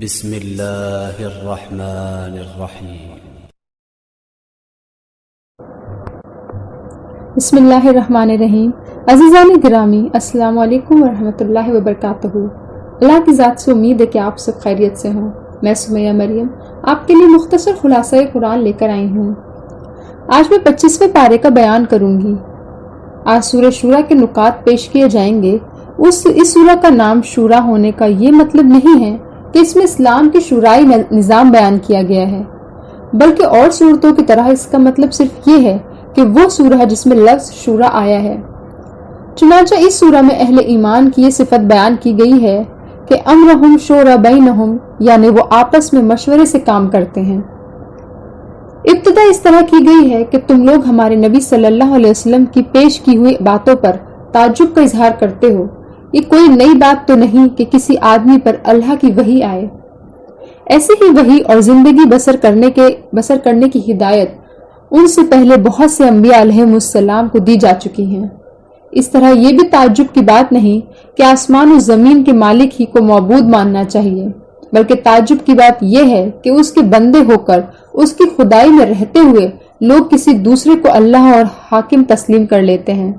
بسم اللہ الرحمن الرحیم۔ بسم اللہ الرحمن الرحیم۔ عزیزان گرامی، السلام علیکم ورحمۃ اللہ وبرکاتہ۔ اللہ کی ذات سے امید ہے کہ آپ سب خیریت سے ہوں۔ میں سمیہ مریم آپ کے لیے مختصر خلاصہ قرآن لے کر آئی ہوں۔ آج میں 25ویں پارے کا بیان کروں گی۔ آج سورہ شورا کے نکات پیش کیے جائیں گے۔ اس سورہ کا نام شورا ہونے کا یہ مطلب نہیں ہے کہ اس میں اسلام کے شورائی نظام بیان کیا گیا ہے، بلکہ اور صورتوں کی طرح اس کا مطلب صرف یہ ہے کہ وہ سورہ ہے جس میں لفظ شورا آیا ہے۔ چنانچہ اس سورہ میں اہل ایمان کی یہ صفت بیان کی گئی ہے کہ امرہم شورا بینہم، یعنی وہ آپس میں مشورے سے کام کرتے ہیں۔ ابتدا اس طرح کی گئی ہے کہ تم لوگ ہمارے نبی صلی اللہ علیہ وسلم کی پیش کی ہوئی باتوں پر تعجب کا اظہار کرتے ہو۔ یہ کوئی نئی بات تو نہیں کہ کسی آدمی پر اللہ کی وحی آئے۔ ایسی ہی وحی اور زندگی بسر کرنے کی ہدایت ان سے پہلے بہت سے انبیاء علیہ السلام کو دی جا چکی ہیں۔ اس طرح یہ بھی تعجب کی بات نہیں کہ آسمان و زمین کے مالک ہی کو معبود ماننا چاہیے، بلکہ تعجب کی بات یہ ہے کہ اس کے بندے ہو کر اس کی خدائی میں رہتے ہوئے لوگ کسی دوسرے کو اللہ اور حاکم تسلیم کر لیتے ہیں۔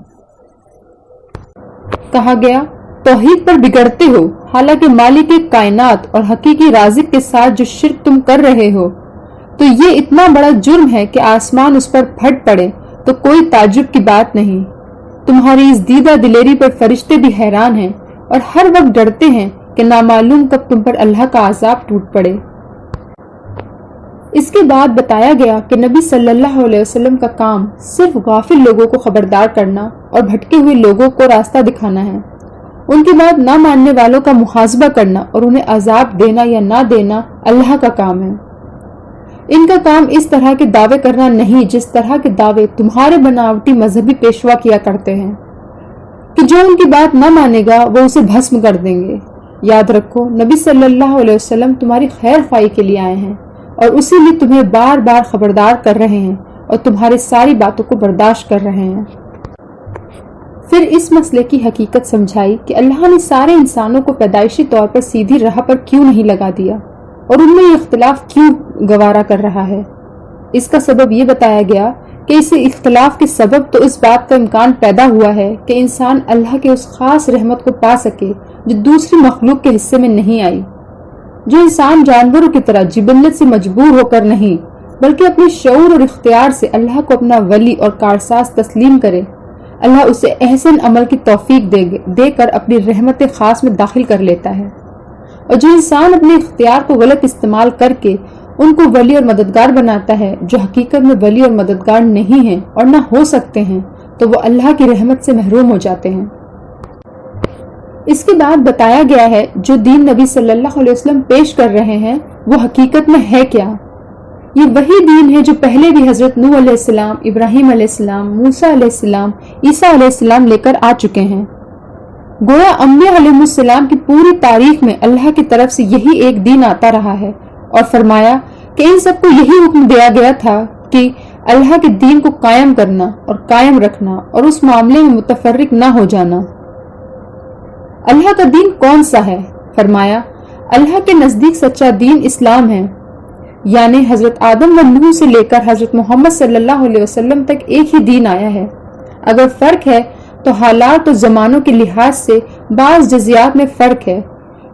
کہا گیا توحید پر بگڑتے ہو، حالانکہ مالک کائنات اور حقیقی رازق کے ساتھ جو شرک تم کر رہے ہو، تو یہ اتنا بڑا جرم ہے کہ آسمان اس پر پھٹ پڑے تو کوئی تعجب کی بات نہیں۔ تمہاری اس دیدہ دلیری پر فرشتے بھی حیران ہیں اور ہر وقت ڈرتے ہیں کہ نامعلوم کب تم پر اللہ کا عذاب ٹوٹ پڑے۔ اس کے بعد بتایا گیا کہ نبی صلی اللہ علیہ وسلم کا کام صرف غافل لوگوں کو خبردار کرنا اور بھٹکے ہوئے لوگوں کو راستہ دکھانا ہے۔ ان کی بات نہ ماننے والوں کا محاسبہ کرنا اور انہیں عذاب دینا یا نہ دینا اللہ کا کام ہے۔ ان کا کام اس طرح کے دعوے کرنا نہیں جس طرح کے دعوے تمہارے بناوٹی مذہبی پیشوا کیا کرتے ہیں کہ جو ان کی بات نہ مانے گا وہ اسے بھسم کر دیں گے۔ یاد رکھو، نبی صلی اللہ علیہ وسلم تمہاری خیر خواہی کے لیے آئے ہیں اور اسی لیے تمہیں بار بار خبردار کر رہے ہیں اور تمہاری ساری باتوں کو برداشت کر رہے ہیں۔ پھر اس مسئلے کی حقیقت سمجھائی کہ اللہ نے سارے انسانوں کو پیدائشی طور پر سیدھی راہ پر کیوں نہیں لگا دیا اور ان میں یہ اختلاف کیوں گوارا کر رہا ہے۔ اس کا سبب یہ بتایا گیا کہ اس اختلاف کے سبب تو اس بات کا امکان پیدا ہوا ہے کہ انسان اللہ کے اس خاص رحمت کو پا سکے جو دوسری مخلوق کے حصے میں نہیں آئی۔ جو انسان جانوروں کی طرح جبلت سے مجبور ہو کر نہیں بلکہ اپنے شعور اور اختیار سے اللہ کو اپنا ولی اور کارساز تسلیم کرے، اللہ اسے احسن عمل کی توفیق دے کر اپنی رحمت خاص میں داخل کر لیتا ہے۔ اور جو انسان اپنے اختیار کو غلط استعمال کر کے ان کو ولی اور مددگار بناتا ہے جو حقیقت میں ولی اور مددگار نہیں ہیں اور نہ ہو سکتے ہیں، تو وہ اللہ کی رحمت سے محروم ہو جاتے ہیں۔ اس کے بعد بتایا گیا ہے جو دین نبی صلی اللہ علیہ وسلم پیش کر رہے ہیں وہ حقیقت میں ہے کیا۔ یہ وہی دین ہے جو پہلے بھی حضرت نوح علیہ السلام، ابراہیم علیہ السلام، موسیٰ علیہ السلام، عیسیٰ علیہ السلام لے کر آ چکے ہیں۔ گویا انبیاء علیہ السلام کی پوری تاریخ میں اللہ کی طرف سے یہی ایک دین آتا رہا ہے اور فرمایا کہ ان سب کو یہی حکم دیا گیا تھا کہ اللہ کے دین کو قائم کرنا اور قائم رکھنا اور اس معاملے میں متفرق نہ ہو جانا۔ اللہ کا دین کون سا ہے؟ فرمایا اللہ کے نزدیک سچا دین اسلام ہے، یعنی حضرت آدم و نوح سے لے کر حضرت محمد صلی اللہ علیہ وسلم تک ایک ہی دین آیا ہے۔ اگر فرق ہے تو حالات اور زمانوں کے لحاظ سے بعض جزیات میں فرق ہے۔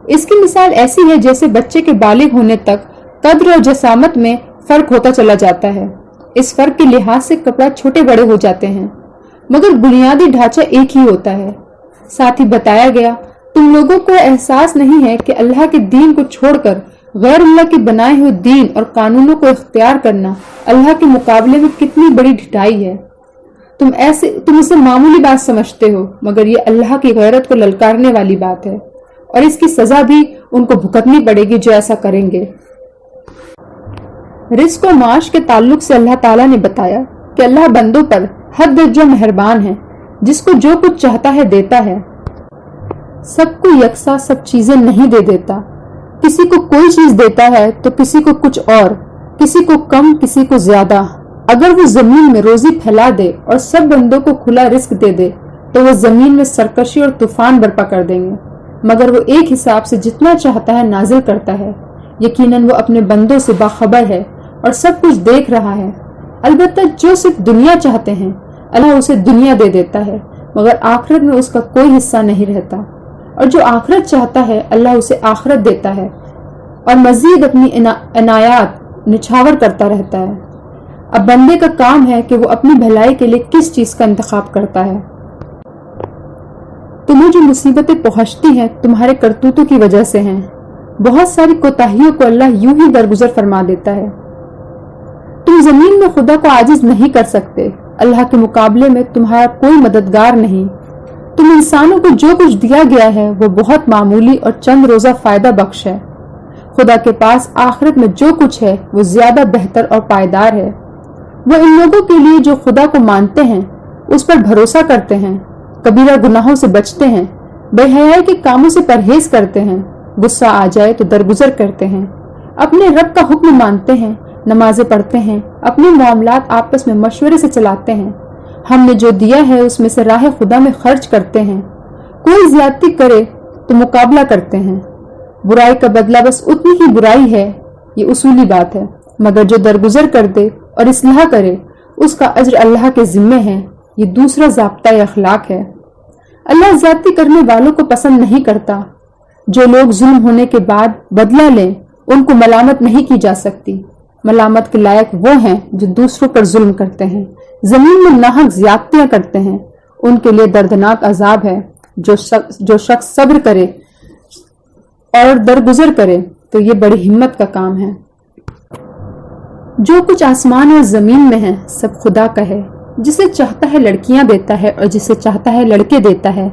اس کی مثال ایسی ہے جیسے بچے کے بالغ ہونے تک قدر اور جسامت میں فرق ہوتا چلا جاتا ہے۔ اس فرق کے لحاظ سے کپڑا چھوٹے بڑے ہو جاتے ہیں، مگر بنیادی ڈھانچہ ایک ہی ہوتا ہے۔ ساتھ ہی بتایا گیا تم لوگوں کو احساس نہیں ہے کہ اللہ کے دین کو چھوڑ کر غیر اللہ کے بنائے ہوئے دین اور قانونوں کو اختیار کرنا اللہ کے مقابلے میں کتنی بڑی ڈھٹائی ہے۔ تم اسے معمولی بات سمجھتے ہو، مگر یہ اللہ کی غیرت کو للکارنے والی بات ہے اور اس کی سزا بھی ان کو بھگتنی پڑے گی جو ایسا کریں گے۔ رزق و معاش کے تعلق سے اللہ تعالیٰ نے بتایا کہ اللہ بندوں پر حد درجہ مہربان ہے، جس کو جو کچھ چاہتا ہے دیتا ہے۔ سب کو یکساں سب چیزیں نہیں دے دیتا، کسی کو کوئی چیز دیتا ہے تو کسی کو کچھ اور، کسی کو کم کسی کو زیادہ۔ اگر وہ زمین میں روزی پھیلا دے اور سب بندوں کو کھلا رزق دے دے تو وہ زمین میں سرکشی اور طوفان برپا کر دیں گے، مگر وہ ایک حساب سے جتنا چاہتا ہے نازل کرتا ہے۔ یقیناً وہ اپنے بندوں سے باخبر ہے اور سب کچھ دیکھ رہا ہے۔ البتہ جو صرف دنیا چاہتے ہیں اللہ اسے دنیا دے دیتا ہے، مگر آخرت میں اس کا کوئی حصہ نہیں رہتا، اور جو آخرت چاہتا ہے اللہ اسے آخرت دیتا ہے اور مزید اپنی عنایات نچھاور کرتا رہتا ہے۔ اب بندے کا کام ہے کہ وہ اپنی بھلائی کے لیے کس چیز کا انتخاب کرتا ہے۔ تمہیں جو مصیبتیں پہنچتی ہیں تمہارے کرتوتوں کی وجہ سے ہیں۔ بہت ساری کوتاہیوں کو اللہ یوں ہی درگزر فرما دیتا ہے۔ تم زمین میں خدا کو عاجز نہیں کر سکتے، اللہ کے مقابلے میں تمہارا کوئی مددگار نہیں۔ تم انسانوں کو جو کچھ دیا گیا ہے وہ بہت معمولی اور چند روزہ فائدہ بخش ہے۔ خدا کے پاس آخرت میں جو کچھ ہے وہ زیادہ بہتر اور پائیدار ہے۔ وہ ان لوگوں کے لیے جو خدا کو مانتے ہیں، اس پر بھروسہ کرتے ہیں، کبیرہ گناہوں سے بچتے ہیں، بے حیائی کے کاموں سے پرہیز کرتے ہیں، غصہ آ جائے تو درگزر کرتے ہیں، اپنے رب کا حکم مانتے ہیں، نمازیں پڑھتے ہیں، اپنے معاملات آپس میں مشورے سے چلاتے ہیں، ہم نے جو دیا ہے اس میں سے راہ خدا میں خرچ کرتے ہیں، کوئی زیادتی کرے تو مقابلہ کرتے ہیں، برائی کا بدلہ بس اتنی ہی برائی ہے، یہ اصولی بات ہے، مگر جو درگزر کر دے اور اصلاح کرے اس کا اجر اللہ کے ذمے ہے، یہ دوسرا ضابطہ اخلاق ہے۔ اللہ زیادتی کرنے والوں کو پسند نہیں کرتا۔ جو لوگ ظلم ہونے کے بعد بدلہ لیں ان کو ملامت نہیں کی جا سکتی۔ ملامت کے لائق وہ ہیں جو دوسروں پر ظلم کرتے ہیں، زمین میں ناحق زیادتیاں کرتے ہیں، ان کے لیے دردناک عذاب ہے۔ جو شخص صبر کرے اور درگزر کرے تو یہ بڑی ہمت کا کام ہے۔ جو کچھ آسمان اور زمین میں ہے سب خدا کا ہے، جسے چاہتا ہے لڑکیاں دیتا ہے اور جسے چاہتا ہے لڑکے دیتا ہے،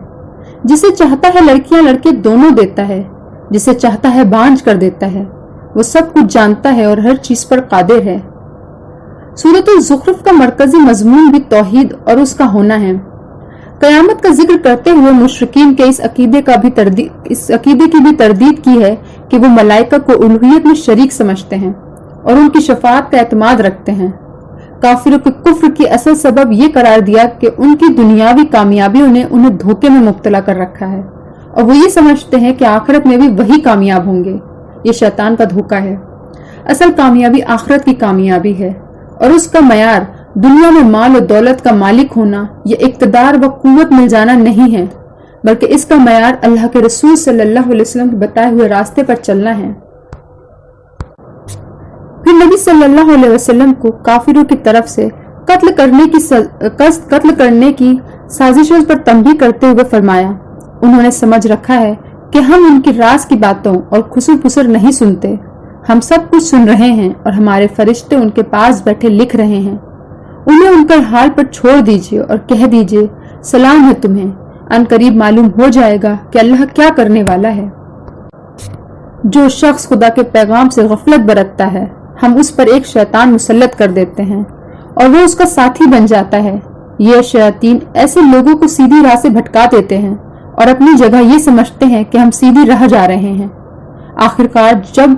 جسے چاہتا ہے لڑکیاں لڑکے دونوں دیتا ہے، جسے چاہتا ہے بانجھ کر دیتا ہے۔ وہ سب کچھ جانتا ہے اور ہر چیز پر قادر ہے۔ سورۃ الزخرف کا مرکزی مضمون بھی توحید اور اس کا ہونا ہے۔ قیامت کا ذکر کرتے ہوئے مشرکین کے اس عقیدے کی بھی تردید کی ہے کہ وہ ملائکہ کو الوہیت میں شریک سمجھتے ہیں اور ان کی شفاعت کا اعتماد رکھتے ہیں۔ کافروں کے کفر کی اصل سبب یہ قرار دیا کہ ان کی دنیاوی کامیابیوں نے انہیں دھوکے میں مبتلا کر رکھا ہے، اور وہ یہ سمجھتے ہیں کہ آخرت میں بھی وہی کامیاب ہوں گے۔ یہ شیطان کا دھوکہ ہے۔ اصل کامیابی آخرت کی کامیابی ہے، اور اس کا معیار دنیا میں مال و دولت کا مالک ہونا یا اقتدار و قوت مل جانا نہیں ہے، بلکہ اس کا معیار اللہ کے رسول صلی اللہ علیہ وسلم کے بتائے ہوئے راستے پر چلنا ہے۔ پھر نبی صلی اللہ علیہ وسلم کو کافروں کی طرف سے قتل کرنے کی سازشوں پر تنبیہ کرتے ہوئے فرمایا، انہوں نے سمجھ رکھا ہے کہ ہم ان کی راز کی باتوں اور خسر پسر نہیں سنتے، ہم سب کچھ سن رہے ہیں اور ہمارے فرشتے ان کے پاس بیٹھے لکھ رہے ہیں۔ انہیں ان کا حال پر چھوڑ دیجئے اور کہہ دیجئے سلام ہے تمہیں، ان قریب معلوم ہو جائے گا کہ اللہ کیا کرنے والا ہے۔ جو شخص خدا کے پیغام سے غفلت برتتا ہے ہم اس پر ایک شیطان مسلط کر دیتے ہیں اور وہ اس کا ساتھی بن جاتا ہے۔ یہ شیاطین ایسے لوگوں کو سیدھی راہ سے بھٹکا دیتے ہیں اور اپنی جگہ یہ سمجھتے ہیں کہ ہم سیدھی راہ جا رہے ہیں۔ آخرکار جب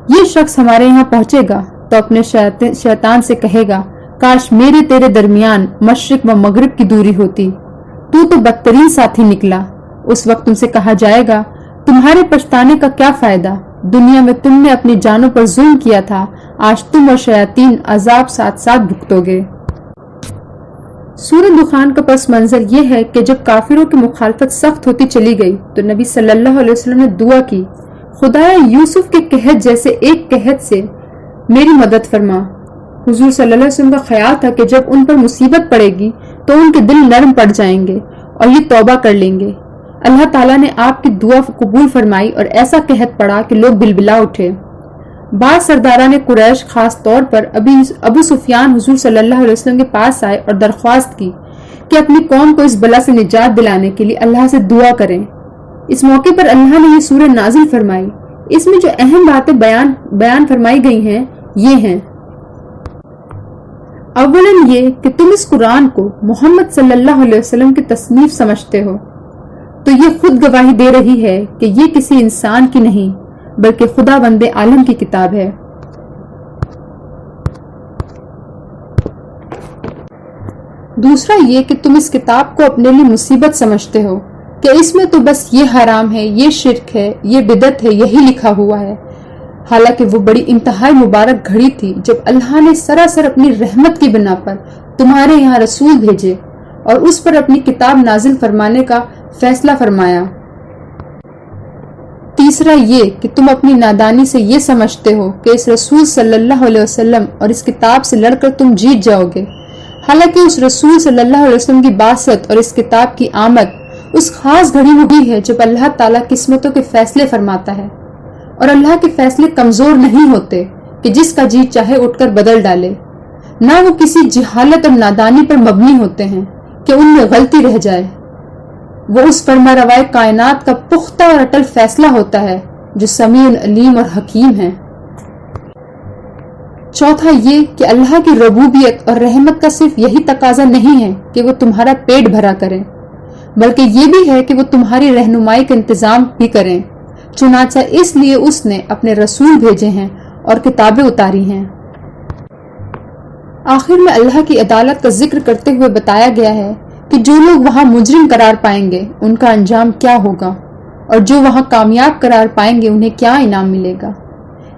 یہ شخص ہمارے یہاں پہنچے گا تو اپنے شیطان سے کہے گا، کاش میرے تیرے درمیان مشرق و مغرب کی دوری ہوتی، تو بدترین ساتھی نکلا۔ اس وقت تم سے کہا جائے گا، تمہارے پچھتانے کا کیا فائدہ، دنیا میں تم نے اپنی جانوں پر ظلم کیا تھا، آج تم اور شیاطین عذاب ساتھ ساتھ بھگتو گے۔ سورۃ دخان کا پس منظر یہ ہے کہ جب کافروں کی مخالفت سخت ہوتی چلی گئی تو نبی صلی اللہ علیہ وسلم نے دعا کی، خدایا یوسف کے قحط جیسے ایک قحط سے میری مدد فرما۔ حضور صلی اللہ علیہ وسلم کا خیال تھا کہ جب ان پر مصیبت پڑے گی تو ان کے دل نرم پڑ جائیں گے اور یہ توبہ کر لیں گے۔ اللہ تعالیٰ نے آپ کی دعا قبول فرمائی اور ایسا قحط پڑا کہ لوگ بلبلا اٹھے۔ بعض سرداران قریش خاص طور پر ابو سفیان حضور صلی اللہ علیہ وسلم کے پاس آئے اور درخواست کی کہ اپنی قوم کو اس بلا سے نجات دلانے کے لیے اللہ سے دعا کریں۔ اس موقع پر اللہ نے یہ سورہ نازل فرمائی۔ اس میں جو اہم باتیں بیان فرمائی گئی ہیں یہ ہیں، اولاً یہ کہ تم اس قرآن کو محمد صلی اللہ علیہ وسلم کی تصنیف سمجھتے ہو تو یہ خود گواہی دے رہی ہے کہ یہ کسی انسان کی نہیں بلکہ خدا بند عالم کی کتاب ہے۔ دوسرا یہ کہ تم اس کتاب کو اپنے لیے مصیبت سمجھتے ہو کہ اس میں تو بس یہ حرام ہے، یہ شرک ہے، یہ بدعت ہے، یہی لکھا ہوا ہے۔ حالانکہ وہ بڑی انتہائی مبارک گھڑی تھی جب اللہ نے سراسر اپنی رحمت کی بنا پر تمہارے یہاں رسول بھیجے اور اس پر اپنی کتاب نازل فرمانے کا فیصلہ فرمایا۔ تیسرا یہ کہ تم اپنی نادانی سے یہ سمجھتے ہو کہ اس رسول صلی اللہ علیہ وسلم اور اس کتاب سے لڑ کر تم جیت جاؤ گے، حالانکہ اس رسول صلی اللہ علیہ وسلم کی بعثت اور اس کتاب کی آمد اس خاص گھڑی میں ہوئی ہے جب اللہ تعالیٰ قسمتوں کے فیصلے فرماتا ہے، اور اللہ کے فیصلے کمزور نہیں ہوتے کہ جس کا جی چاہے اٹھ کر بدل ڈالے، نہ وہ کسی جہالت اور نادانی پر مبنی ہوتے ہیں کہ ان میں غلطی رہ جائے۔ وہ اس فرما روائے کائنات کا پختہ اور اٹل فیصلہ ہوتا ہے جو سمیع علیم اور حکیم ہے۔ چوتھا یہ کہ اللہ کی ربوبیت اور رحمت کا صرف یہی تقاضا نہیں ہے کہ وہ تمہارا پیٹ بھرا کریں، بلکہ یہ بھی ہے کہ وہ تمہاری رہنمائی کا انتظام بھی کریں، چنانچہ اس لیے اس نے اپنے رسول بھیجے ہیں اور کتابیں اتاری ہیں۔ آخر میں اللہ کی عدالت کا ذکر کرتے ہوئے بتایا گیا ہے کہ جو لوگ وہاں مجرم قرار پائیں گے ان کا انجام کیا ہوگا، اور جو وہاں کامیاب قرار پائیں گے انہیں کیا انعام ملے گا۔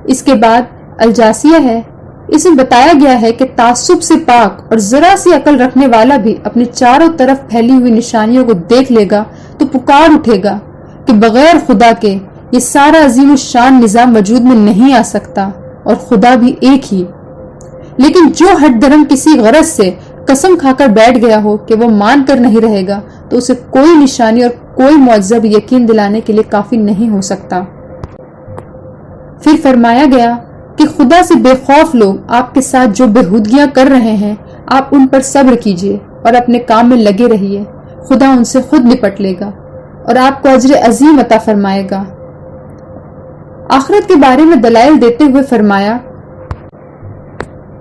اس کے بعد الجاسیہ ہے، اس میں بتایا گیا ہے کہ تعصب سے پاک اور ذرا سی عقل رکھنے والا بھی اپنی چاروں طرف پھیلی ہوئی نشانیوں کو دیکھ لے گا تو پکار اٹھے گا کہ بغیر خدا کے یہ سارا عظیم الشان نظام وجود میں نہیں آ سکتا، اور خدا بھی ایک ہی۔ لیکن جو ہٹ درم کسی غرض سے قسم کھا کر بیٹھ گیا ہو کہ وہ مان کر نہیں رہے گا تو اسے کوئی نشانی اور کوئی معجزہ بھی یقین دلانے کے لیے کافی نہیں ہو سکتا۔ پھر فرمایا گیا کہ خدا سے بے خوف لوگ آپ کے ساتھ جو بےہودگیاں کر رہے ہیں آپ ان پر صبر کیجیے اور اپنے کام میں لگے رہیے، خدا ان سے خود نپٹ لے گا اور آپ کو اجر عظیم عطا فرمائے گا۔ آخرت کے بارے میں دلائل دیتے ہوئے فرمایا،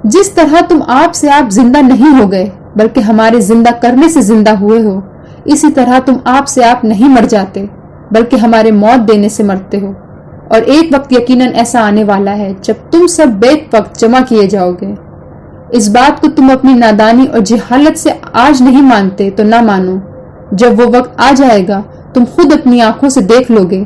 جس طرح تم آپ سے آپ زندہ نہیں ہو گئے بلکہ ہمارے زندہ کرنے سے زندہ ہوئے ہو، اسی طرح تم آپ سے آپ نہیں مر جاتے بلکہ ہمارے موت دینے سے مرتے ہو، اور ایک وقت یقیناً ایسا آنے والا ہے جب تم سب بیک وقت جمع کیے جاؤ گے۔ اس بات کو تم اپنی نادانی اور جہالت سے آج نہیں مانتے تو نہ مانو، جب وہ وقت آ جائے گا تم خود اپنی آنکھوں سے دیکھ لو گے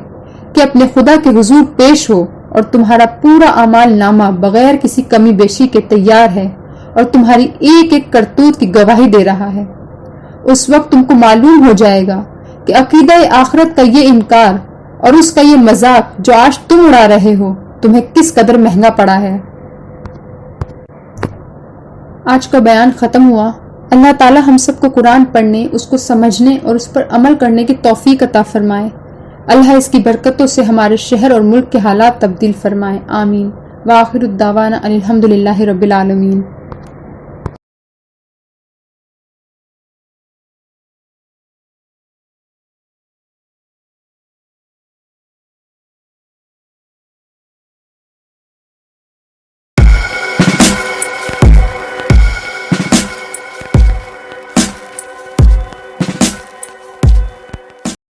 کہ اپنے خدا کے حضور پیش ہو اور تمہارا پورا اعمال نامہ بغیر کسی کمی بیشی کے تیار ہے اور تمہاری ایک ایک کرتوت کی گواہی دے رہا ہے۔ اس وقت تم کو معلوم ہو جائے گا کہ عقیدہ آخرت کا یہ انکار اور اس کا یہ مذاق جو آج تم اڑا رہے ہو تمہیں کس قدر مہنگا پڑا ہے۔ آج کا بیان ختم ہوا۔ اللہ تعالی ہم سب کو قرآن پڑھنے، اس کو سمجھنے اور اس پر عمل کرنے کی توفیق عطا فرمائے۔ اللہ اس کی برکتوں سے ہمارے شہر اور ملک کے حالات تبدیل فرمائے، آمین۔ وآخر الدعوانا الحمدللہ رب العالمین۔